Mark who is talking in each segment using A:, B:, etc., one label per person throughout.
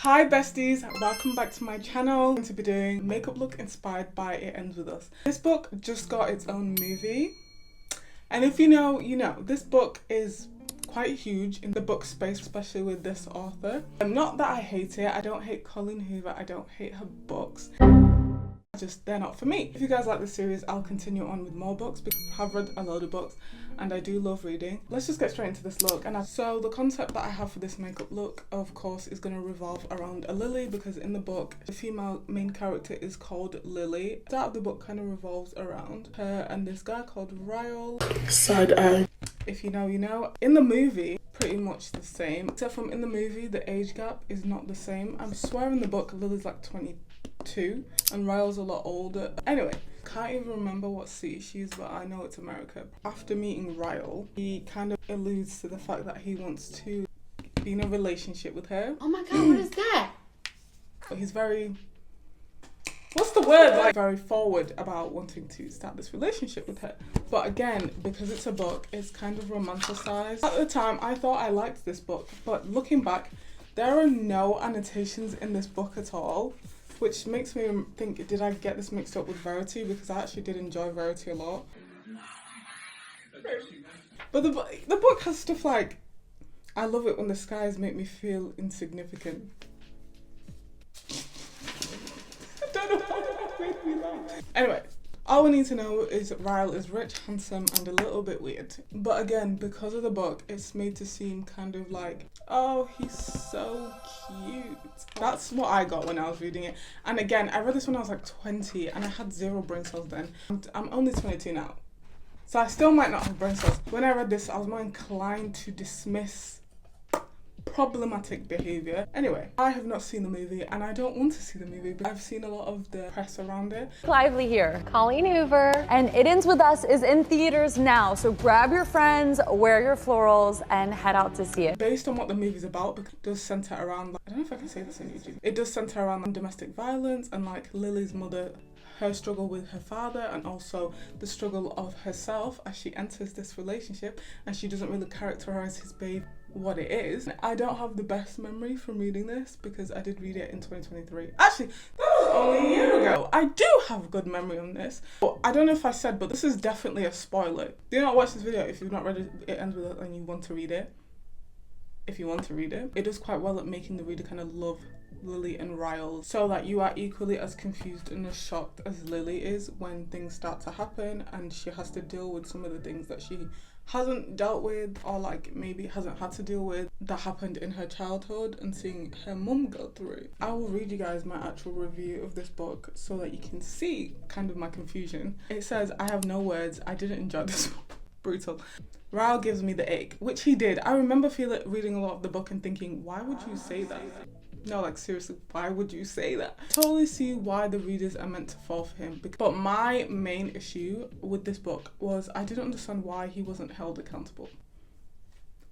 A: Hi besties, welcome back to my channel. I'm going to be doing makeup look inspired by It Ends With Us. This book just got its own movie, and if you know, you know. This book is quite huge in the book space, especially with this author. Not that I hate it, I don't hate Colin Hoover, I don't hate her books. Just they're not for me. If you guys like this series, I'll continue on with more books because I have read a load of books and I do love reading. Let's just get straight into this look. So the concept that I have for this makeup look, of course, is going to revolve around a Lily, because in the book the female main character is called Lily. The start of the book kind of revolves around her and this guy called Ryle. Side eye. If you know, you know. In the movie, pretty much the same, except from in the movie the age gap is not the same. I swear in the book Lily's like 22 and Ryle's a lot older. Anyway, can't even remember what city she's, but I know it's America. After meeting Ryle, he kind of alludes to the fact that he wants to be in a relationship with her.
B: Oh my god, what is that?
A: But he's very, what's the word, like very forward about wanting to start this relationship with her. But again, because it's a book, it's kind of romanticized. At the time I thought I liked this book, but looking back, there are no annotations in this book at all, which makes me think, did I get this mixed up with Verity? Because I actually did enjoy Verity a lot. But the book has stuff like, I love it when the skies make me feel insignificant. I don't know why that made me laugh. Anyway, all we need to know is that Ryle is rich, handsome, and a little bit weird. But again, because of the book, it's made to seem kind of like, oh, he's so cute. That's what I got when I was reading it. And again, I read this when I was like 20 and I had zero brain cells then. I'm only 22 now, so I still might not have brain cells. When I read this, I was more inclined to dismiss problematic behaviour. Anyway, I have not seen the movie and I don't want to see the movie, but I've seen a lot of the press around it.
C: Lively here, Colin Hoover, and It Ends With Us is in theaters now, so grab your friends, wear your florals, and head out to see it.
A: Based on what the movie's about, it does centre around, like, I don't know if I can say this on YouTube, it does centre around like, domestic violence and like Lily's mother, her struggle with her father, and also the struggle of herself as she enters this relationship and she doesn't really characterise his babe what it is. I don't have the best memory from reading this because I did read it in 2023. Actually, that was only a year ago. I do have a good memory on this. But I don't know if I said, but this is definitely a spoiler. Do not watch this video if you've not read it. It Ends With It and you want to read it. If you want to read it. It does quite well at making the reader kind of love Lily and Ryle, so that you are equally as confused and as shocked as Lily is when things start to happen and she has to deal with some of the things that she hasn't dealt with, or like maybe hasn't had to deal with, that happened in her childhood and seeing her mum go through. I will read you guys my actual review of this book so that you can see kind of my confusion. It says, I have no words, I didn't enjoy this book. Brutal. Ryle gives me the ache, which he did. I remember reading a lot of the book and thinking, why would you say that? No, like seriously, why would you say that? I totally see why the readers are meant to fall for him. But my main issue with this book was I didn't understand why he wasn't held accountable.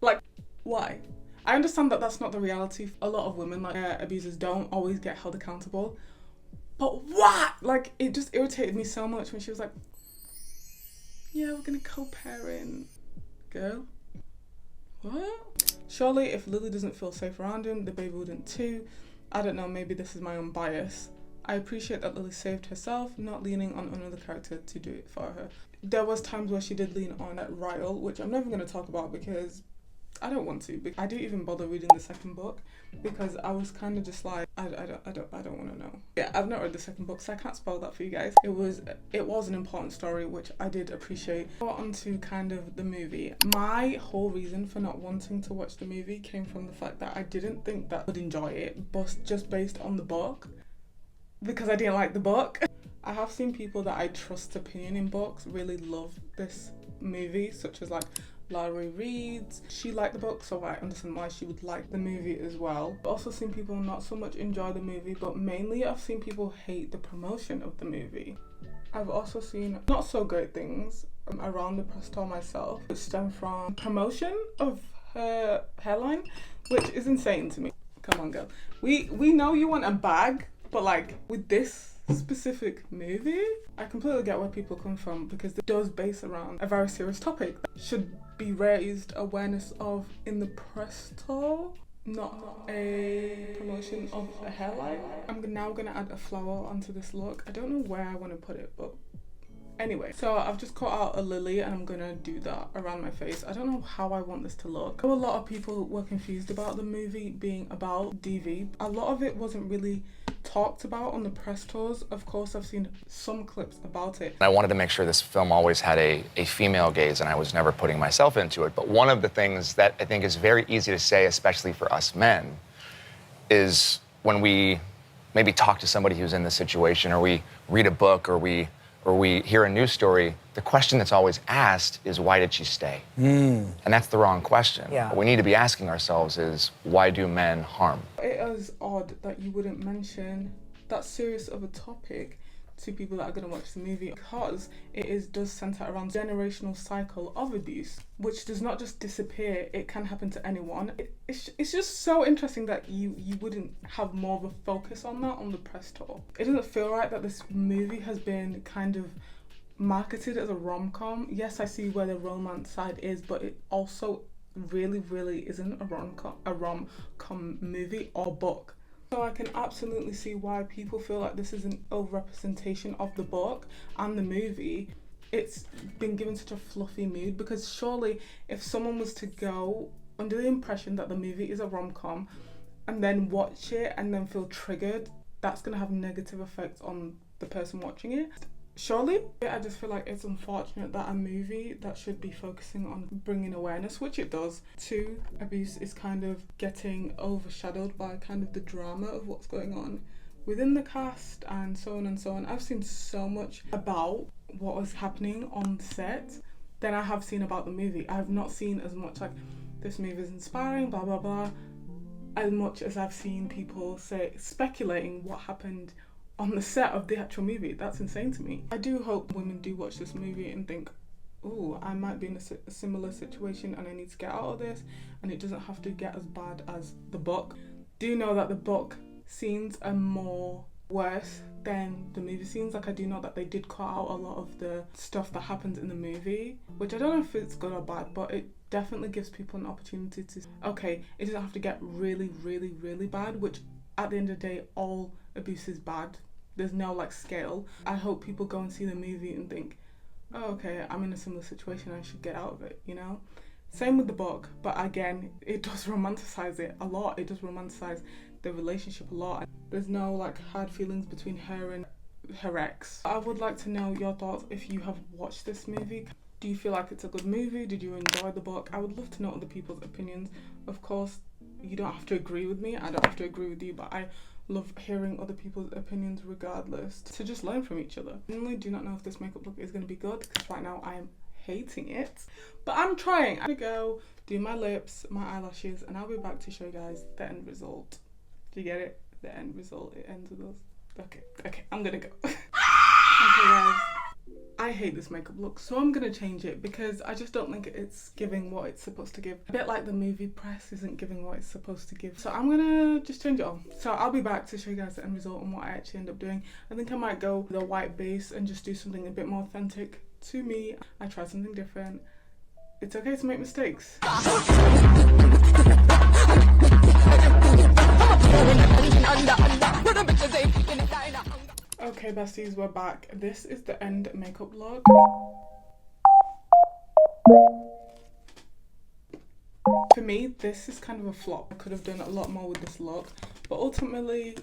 A: Like, why? I understand that that's not the reality. A lot of women, like abusers, don't always get held accountable. But what? Like, it just irritated me so much when she was like, yeah, we're gonna co-parent. Girl, what? Surely if Lily doesn't feel safe around him, the baby wouldn't too. I don't know, maybe this is my own bias. I appreciate that Lily saved herself, not leaning on another character to do it for her. There was times where she did lean on Ryle, which I'm never going to talk about because I don't want to. I didn't even bother reading the second book because I was kind of just like, I don't want to know. Yeah, I've not read the second book, so I can't spoil that for you guys. It was an important story, which I did appreciate. On to kind of the movie. My whole reason for not wanting to watch the movie came from the fact that I didn't think that I would enjoy it, but just based on the book, because I didn't like the book. I have seen people that I trust opinion in books really love this movie, such as like Laurie Reeds. She liked the book, so I understand why she would like the movie as well. I've also seen people not so much enjoy the movie, but mainly I've seen people hate the promotion of the movie. I've also seen not so great things around the press tour myself, which stem from promotion of her hairline, which is insane to me. Come on, girl. We know you want a bag, but like with this specific movie, I completely get where people come from, because it does base around a very serious topic that should be raised awareness of in the press tour, not a promotion continuation of a hairline. I'm now gonna add a flower onto this look. I don't know where I want to put it, but anyway, so I've just cut out a lily and I'm gonna do that around my face. I don't know how I want this to look. I know a lot of people were confused about the movie being about DV. A lot of it wasn't really talked about on the press tours. Of course, I've seen some clips about it.
B: I wanted to make sure this film always had a female gaze, and I was never putting myself into it. But one of the things that I think is very easy to say, especially for us men, is when we maybe talk to somebody who's in this situation, or we read a book, or we hear a news story, the question that's always asked is, why did she stay? And that's the wrong question.
D: Yeah.
B: What we need to be asking ourselves is, why do men harm?
A: It is odd that you wouldn't mention that serious of a topic to people that are going to watch the movie, because does center around generational cycle of abuse, which does not just disappear. It can happen to anyone. It's just so interesting that you wouldn't have more of a focus on that on the press tour. It doesn't feel right that this movie has been kind of marketed as a rom-com. Yes, I see where the romance side is, but it also really isn't a rom-com movie or book. So I can absolutely see why people feel like this is an over-representation of the book and the movie. It's been given such a fluffy mood, because surely if someone was to go under the impression that the movie is a rom-com and then watch it and then feel triggered, that's going to have negative effects on the person watching it. Surely? I just feel like it's unfortunate that a movie that should be focusing on bringing awareness, which it does, to abuse is kind of getting overshadowed by kind of the drama of what's going on within the cast and so on and so on. I've seen so much about what was happening on set than I have seen about the movie. I have not seen as much like, this movie is inspiring, blah blah blah, as much as I've seen people speculating what happened on the set of the actual movie. That's insane to me. I do hope women do watch this movie and think, oh, I might be in a similar situation and I need to get out of this, and it doesn't have to get as bad as the book. Do know that the book scenes are more worse than the movie scenes. Like, I do know that they did cut out a lot of the stuff that happens in the movie, which I don't know if it's good or bad, but it definitely gives people an opportunity to, okay, it doesn't have to get really bad, which at the end of the day, all abuse is bad. There's no like scale. I hope people go and see the movie and think, oh, okay, I'm in a similar situation, I should get out of it, you know? Same with the book, but again, it does romanticize it a lot. It does romanticize the relationship a lot. There's no like hard feelings between her and her ex. I would like to know your thoughts if you have watched this movie. Do you feel like it's a good movie? Did you enjoy the book? I would love to know other people's opinions. Of course, you don't have to agree with me. I don't have to agree with you, but I love hearing other people's opinions regardless, to just learn from each other. I really do not know if this makeup look is going to be good, because right now I am hating it, but I'm trying. I'm gonna go do my lips, my eyelashes, and I'll be back to show you guys the end result. Do you get it? The end result, it ends with us. Okay, I'm gonna go. Okay guys, I hate this makeup look, so I'm gonna change it because I just don't think it's giving what it's supposed to give. A bit like the movie press isn't giving what it's supposed to give. So I'm gonna just change it on. So I'll be back to show you guys the end result and what I actually end up doing. I think I might go with a white base and just do something a bit more authentic to me. I tried something different. It's okay to make mistakes. Okay besties, we're back. This is the end makeup look. For me, this is kind of a flop. I could have done a lot more with this look, but ultimately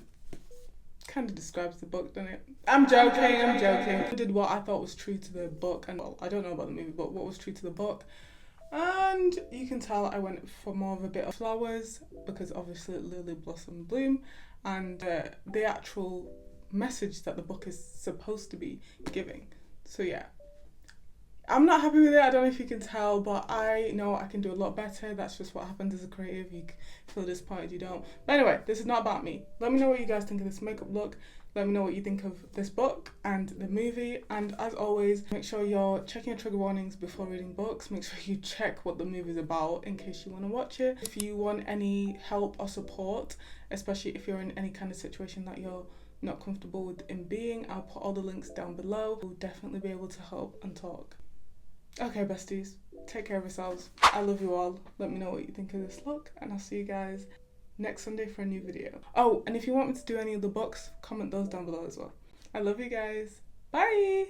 A: kind of describes the book, doesn't it? I'm joking. I did what I thought was true to the book, and well, I don't know about the movie, but what was true to the book. And you can tell I went for more of a bit of flowers, because obviously Lily Blossom Bloom, and the actual message that the book is supposed to be giving. So yeah, I'm not happy with it. I don't know if you can tell, but I know I can do a lot better. That's just what happens as a creative. You feel disappointed, you don't. But anyway, this is not about me. Let me know what you guys think of this makeup look. Let me know what you think of this book and the movie. And as always, make sure you're checking your trigger warnings before reading books. Make sure you check what the movie's about in case you want to watch it. If you want any help or support, especially if you're in any kind of situation that you're not comfortable with in being, I'll put all the links down below. We'll definitely be able to help and talk. Okay besties, take care of yourselves. I love you all. Let me know what you think of this look, and I'll see you guys next Sunday for a new video. Oh, and if you want me to do any of the books, comment those down below as well. I love you guys. Bye!